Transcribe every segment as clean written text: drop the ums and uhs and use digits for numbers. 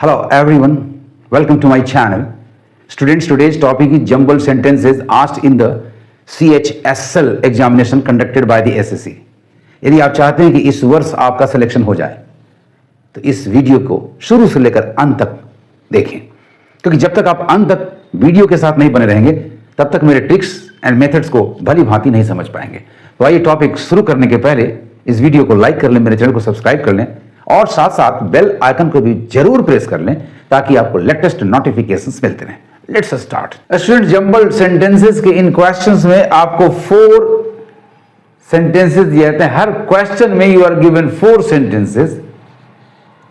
Hello everyone, welcome to my channel. Students, today's topic is jumbled sentences asked in the CHSL examination conducted by the SSC. यदि आप चाहते हैं कि इस वर्ष आपका सिलेक्शन हो जाए तो इस वीडियो को शुरू से लेकर अंत तक देखें, क्योंकि जब तक आप अंत तक वीडियो के साथ नहीं बने रहेंगे तब तक मेरे ट्रिक्स एंड मेथड्स को भली भांति नहीं समझ पाएंगे। तो आइए टॉपिक शुरू करने के पहले इस वीडियो को लाइक कर लें, मेरे चैनल को सब्सक्राइब कर लें और साथ साथ बेल आइकन को भी जरूर प्रेस कर लें ताकि आपको लेटेस्ट नोटिफिकेशंस मिलते रहें। Let's start. Student, jumbled sentences के इन क्वेश्चंस में आपको 4 सेंटेंसेस दिए जाते हैं। हर क्वेश्चन में यू आर गिवन 4 सेंटेंसेस।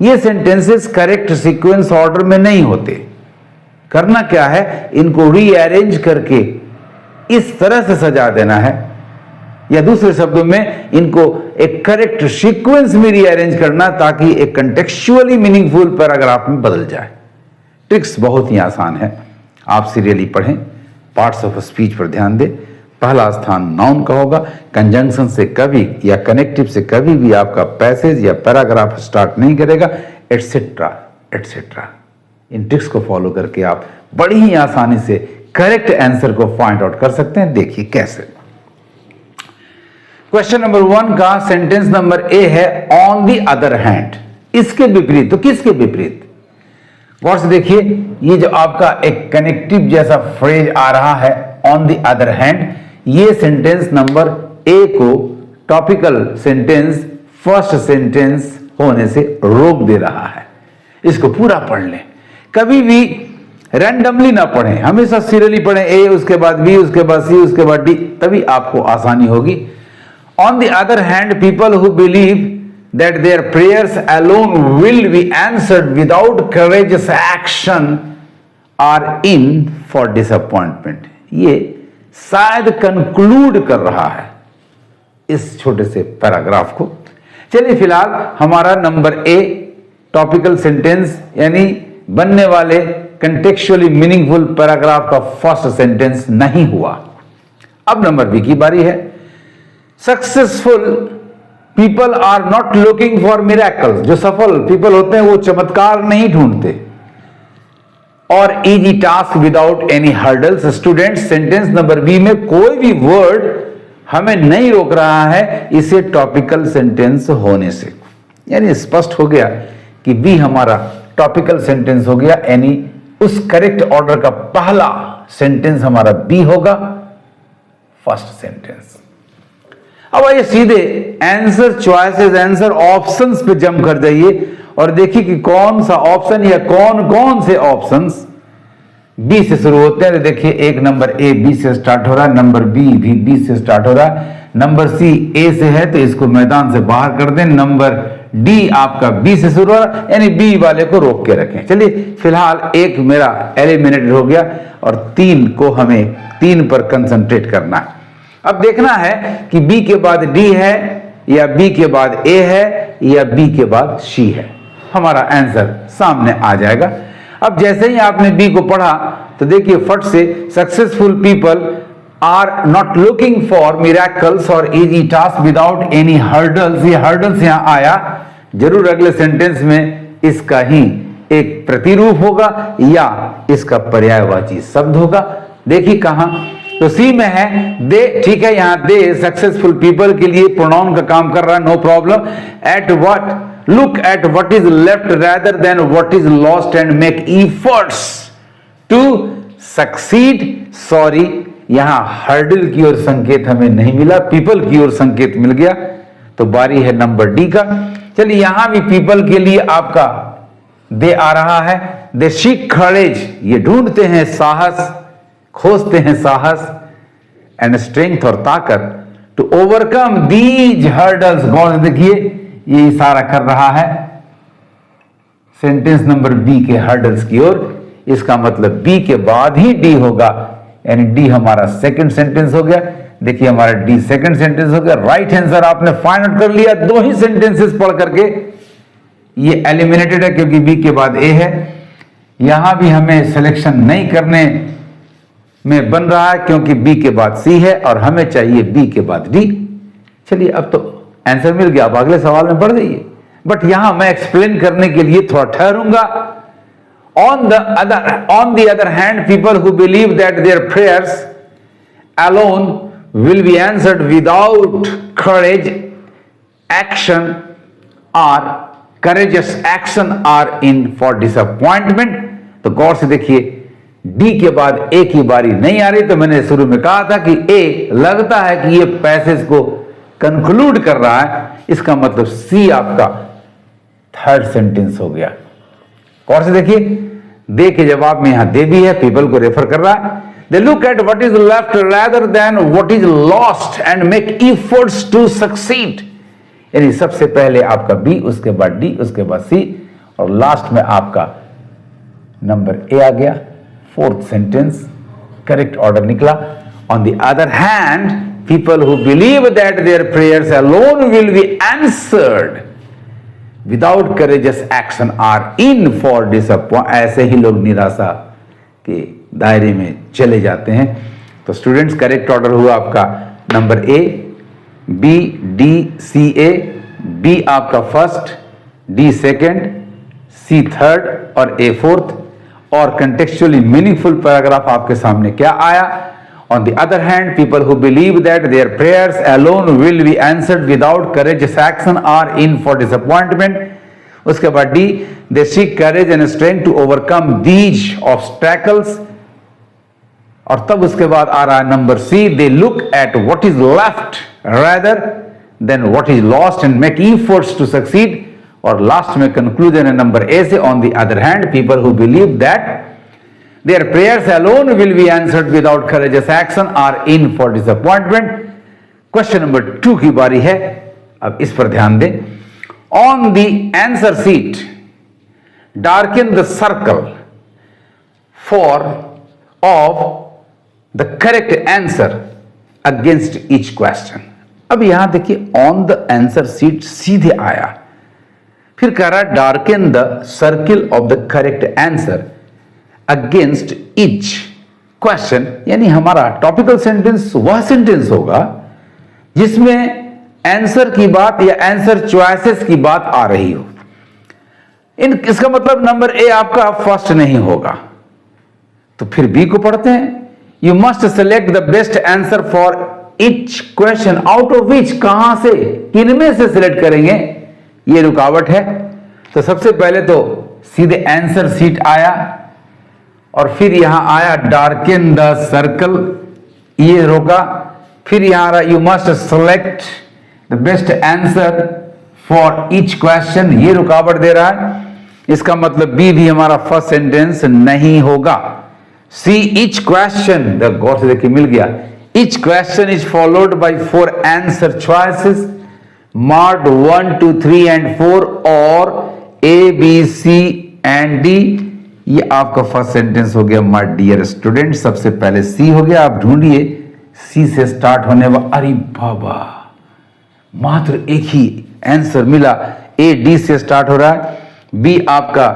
ये सेंटेंसेस करेक्ट सीक्वेंस ऑर्डर में नहीं होते। करना क्या है, इनको रीअरेंज करके इस तरह से सजा देना है, या दूसरे शब्दों में इनको एक करेक्ट सीक्वेंस में रीअरेंज करना ताकि एक कंटेक्चुअली मीनिंगफुल पैराग्राफ में बदल जाए। ट्रिक्स बहुत ही आसान है, आप सीरियली पढ़ें, पार्ट्स ऑफ स्पीच पर ध्यान दें। पहला स्थान नाउन का होगा। कंजंक्शन से कभी या कनेक्टिव से कभी भी आपका पैसेज या पैराग्राफ स्टार्ट नहीं करेगा, एटसेट्रा एटसेट्रा। इन ट्रिक्स को फॉलो करके आप बड़ी ही आसानी से करेक्ट आंसर को फाइंड आउट कर सकते हैं। देखिए कैसे। क्वेश्चन नंबर 1 का सेंटेंस नंबर ए है ऑन द अदर हैंड। इसके विपरीत, तो किसके विपरीत? गौर से देखिए, ये जो आपका एक कनेक्टिव जैसा फ्रेज आ रहा है ऑन द अदर हैंड, ये सेंटेंस नंबर ए को टॉपिकल सेंटेंस फर्स्ट सेंटेंस होने से रोक दे रहा है। इसको पूरा पढ़ लें, कभी भी रैंडमली ना पढ़ें, हमेशा सीरियली पढ़ें। ए, उसके बाद बी, उसके बाद सी, उसके बाद डी, तभी आपको आसानी होगी। On the other hand, people who believe that their prayers alone will be answered without courageous action are in for disappointment. ये शायद कंक्लूड कर रहा है इस छोटे से पैराग्राफ को। चलिए फिलहाल हमारा नंबर ए टॉपिकल सेंटेंस यानी बनने वाले कंटेक्चुअली मीनिंगफुल पैराग्राफ का फर्स्ट सेंटेंस नहीं हुआ। अब नंबर बी की बारी है। Successful people are not looking for miracles. जो सफल पीपल होते हैं वो चमत्कार नहीं ढूंढते। और easy task without any hurdles. Student, sentence number B में कोई भी वर्ड हमें नहीं रोक रहा है इसे टॉपिकल सेंटेंस होने से। यानी स्पष्ट हो गया कि बी हमारा टॉपिकल सेंटेंस हो गया, यानी उस करेक्ट ऑर्डर का पहला सेंटेंस हमारा बी होगा, फर्स्ट सेंटेंस। अब आइए सीधे आंसर चॉइसेस, आंसर ऑप्शंस पे जंप कर जाइए और देखिए कि कौन सा ऑप्शन या कौन कौन से ऑप्शंस बी से शुरू होते हैं। तो देखिए, एक नंबर ए बी से स्टार्ट हो रहा है, नंबर बी भी बी से स्टार्ट हो रहा है, नंबर सी ए से है तो इसको मैदान से बाहर कर दें, नंबर डी आपका बी से शुरू हो रहा है, यानी बी वाले को रोक के रखें। चलिए फिलहाल एक मेरा एलिमिनेटेड हो गया और 3 को हमें 3 पर कंसंट्रेट करना है। अब देखना है कि बी के बाद डी है या बी के बाद ए है या बी के बाद सी है। हमारा आंसर सामने आ जाएगा। अब जैसे ही आपने बी को पढ़ा तो देखिए फट से, successful people are not looking for miracles और easy task without any hurdles. ये हर्डल्स यहां आया, जरूर अगले सेंटेंस में इसका ही एक प्रतिरूप होगा या इसका पर्यायवाची शब्द होगा। देखिए कहां, तो सी में है दे, ठीक है, यहां दे सक्सेसफुल पीपल के लिए प्रोनाउन का काम कर रहा है, no problem. At what, look at what is left rather than what is lost and make efforts to succeed. Sorry, यहां हर्डल की ओर संकेत हमें नहीं मिला, पीपल की ओर संकेत मिल गया। तो बारी है नंबर डी का। चलिए यहां भी पीपल के लिए आपका दे आ रहा है। दे सीक करेज, ये ढूंढते हैं साहस, खोजते हैं साहस एंड स्ट्रेंथ और ताकत टू ओवरकम दीज हर्डल्स। गौर से देखिए, ये इशारा कर रहा है सेंटेंस नंबर बी के हर्डल्स की ओर। इसका मतलब बी के बाद ही डी होगा, यानी डी हमारा सेकंड सेंटेंस हो गया। देखिए हमारा डी सेकंड सेंटेंस हो गया। राइट आंसर आपने फाइंड आउट कर लिया 2 ही सेंटेंसेस पढ़ करके। ये एलिमिनेटेड है क्योंकि बी के बाद ए है। यहां भी हमें सिलेक्शन नहीं करने में बन रहा है क्योंकि बी के बाद सी है और हमें चाहिए बी के बाद डी। चलिए अब तो आंसर मिल गया, अब अगले सवाल में बढ़ जाइए। बट यहां मैं एक्सप्लेन करने के लिए थोड़ा ठहरूंगा On the other hand, people who believe that their prayers alone will be answered without courageous action are in for disappointment. तो गौर से देखिए, डी के बाद ए की बारी नहीं आ रही। तो मैंने शुरू में कहा था कि ए लगता है कि ये पैसेज को कंक्लूड कर रहा है, इसका मतलब सी आपका थर्ड सेंटेंस हो गया। गौर से देखिए, दे के जवाब में यहां दे भी है, पीपल को रेफर कर रहा है। They look at what is left rather than what is lost and make efforts to succeed. यानी सबसे पहले आपका बी, उसके बाद डी, उसके बाद सी, और लास्ट में आपका नंबर ए आ गया। फोर्थ सेंटेंस करेक्ट ऑर्डर निकला। On the other hand, people who believe that their prayers alone will be answered without courageous action are in for disappoint. ऐसे ही लोग निराशा के दायरे में चले जाते हैं। तो स्टूडेंट्स, करेक्ट ऑर्डर हुआ आपका number A, B, D, C, A. B आपका first, D second, C third और ए फोर्थ। और कंटेक्चुअली मीनिंगफुल पैराग्राफ आपके सामने क्या आया? On the other hand, people who believe that their prayers alone will be answered without courageous action are in for disappointment. उसके बाद D, they seek courage and strength to overcome these obstacles. और तब उसके बाद आ रहा है number C, they look at what is left rather than what is lost and make efforts to succeed. और last में कंक्लूजन है नंबर A से, on the other hand, people who believe that their prayers alone will be answered without courageous action are in for disappointment. Question number 2 की बारी है, अब इस पर ध्यान दें। On the answer sheet, darken the circle of the correct answer against each question. अब यहां देखिए, on the answer sheet सीधे आया, फिर कह रहा है darken the circle of the correct answer against each question. यानी हमारा टॉपिकल सेंटेंस वह सेंटेंस होगा जिसमें आंसर की बात या आंसर चॉइसेस की बात आ रही हो। इसका मतलब नंबर ए आपका फर्स्ट नहीं होगा। तो फिर बी को पढ़ते हैं। You must select the best answer for each question out of which. कहां से, किनमें से सिलेक्ट करेंगे, ये रुकावट है। तो सबसे पहले तो सीधे आंसर शीट आया और फिर यहां आया डार्कन द सर्कल, ये रोका। फिर यहां आ रहा you must select the best answer for each question, ये रुकावट दे रहा है। इसका मतलब बी भी हमारा फर्स्ट सेंटेंस नहीं होगा। सी, ईच क्वेश्चन, द गौर से देखिए मिल गया, each question is followed by 4 answer choices marked 1, 2, 3 and 4 और A, B, C and D। ये आपका फर्स्ट सेंटेंस हो गया माय डियर स्टूडेंट। सबसे पहले C हो गया, आप ढूंढिए C से स्टार्ट होने वाला। अरे बाबा, मात्र एक ही आंसर मिला। A, D से स्टार्ट हो रहा है, B आपका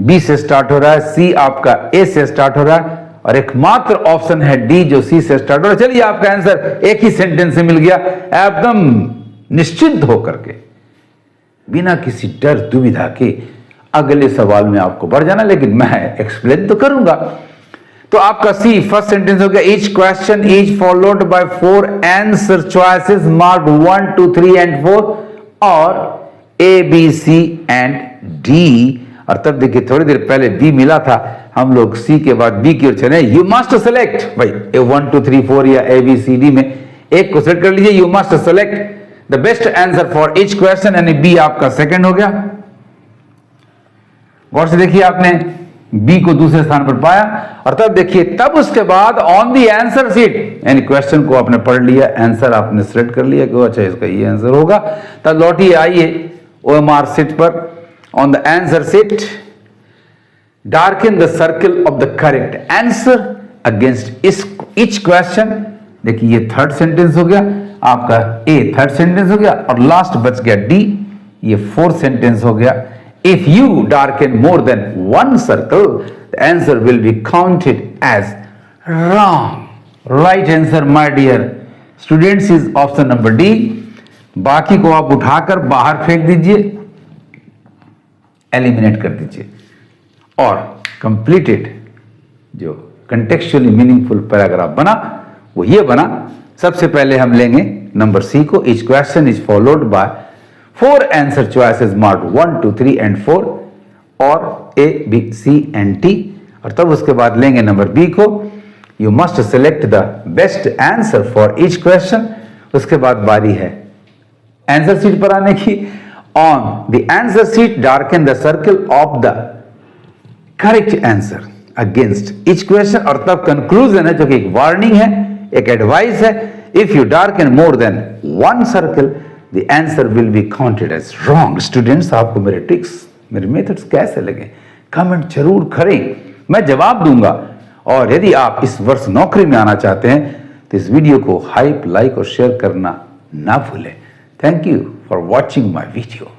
B से स्टार्ट हो रहा है, C आपका A से स्टार्ट हो रहा है और एकमात्र ऑप्शन है D जो C से स्टार्ट हो रहा है। चलिए, आपका आंसर एक ही सेंटेंस से मिल गया, एकदम निश्चिंत होकर के, बिना किसी डर दुविधा के। अगले सवाल में आपको बढ़ जाना, लेकिन मैं एक्सप्लेन तो करूंगा। तो आपका सी फर्स्ट सेंटेंस हो गया, each question is followed by 4 answer choices marked 1, 2, 3 and 4 और ए, बी, सी एंड डी। और तब देखिए, थोड़ी देर पहले बी मिला था, हम लोग सी के बाद बी की ओर चले। यू मस्ट सेलेक्ट, भाई 1, 2, 3, 4 या ए, बी, सी, डी में एक को सेलेक्ट कर लीजिए। You must select the best answer for each question, यानी बी आपका सेकंड हो गया। गौर से देखिए, आपने बी को दूसरे स्थान पर पाया। और तब देखिए, तब उसके बाद ऑन द आंसर शीट, यानी क्वेश्चन को आपने पढ़ लिया, आंसर आपने सेलेक्ट कर लिया कि अच्छा इसका ये आंसर होगा। तब लौटिए, आइए ओएमआर शीट पर। On the answer sheet, darken the circle of the correct answer against each question. देखिए, ये थर्ड सेंटेंस हो गया आपका, ए थर्ड सेंटेंस हो गया और लास्ट बच गया डी, ये फोर्थ सेंटेंस हो गया। If you darken more than 1 circle, the answer will be counted as wrong. Right answer my dear students is option number D. बाकी को आप उठाकर बाहर फेंक दीजिए, एलिमिनेट कर दीजिए। और कंप्लीटेड जो कंटेक्चुअली मीनिंगफुल पैराग्राफ बना वो ये बना। सबसे पहले हम लेंगे नंबर सी को। Each question is followed by 4 answer choices marked 1, 2, 3 and 4 और A, B, C and T। और तब उसके बाद लेंगे नंबर बी को। You must select the best answer for each question. उसके बाद बारी है आंसर शीट पर आने की। On the answer sheet darken the circle of the correct answer against each question. और तब कंक्लूजन है जो कि एक वार्निंग है, एक एडवाइस है। If you darken more than 1 circle the answer will be counted as wrong. Students, आपको मेरे ट्रिक्स, मेरे मेथड्स कैसे लगे कमेंट जरूर करें, मैं जवाब दूंगा। और यदि आप इस वर्ष नौकरी में आना चाहते हैं तो इस वीडियो को हाइप, लाइक और शेयर करना ना भूलें। Thank you for watching my video.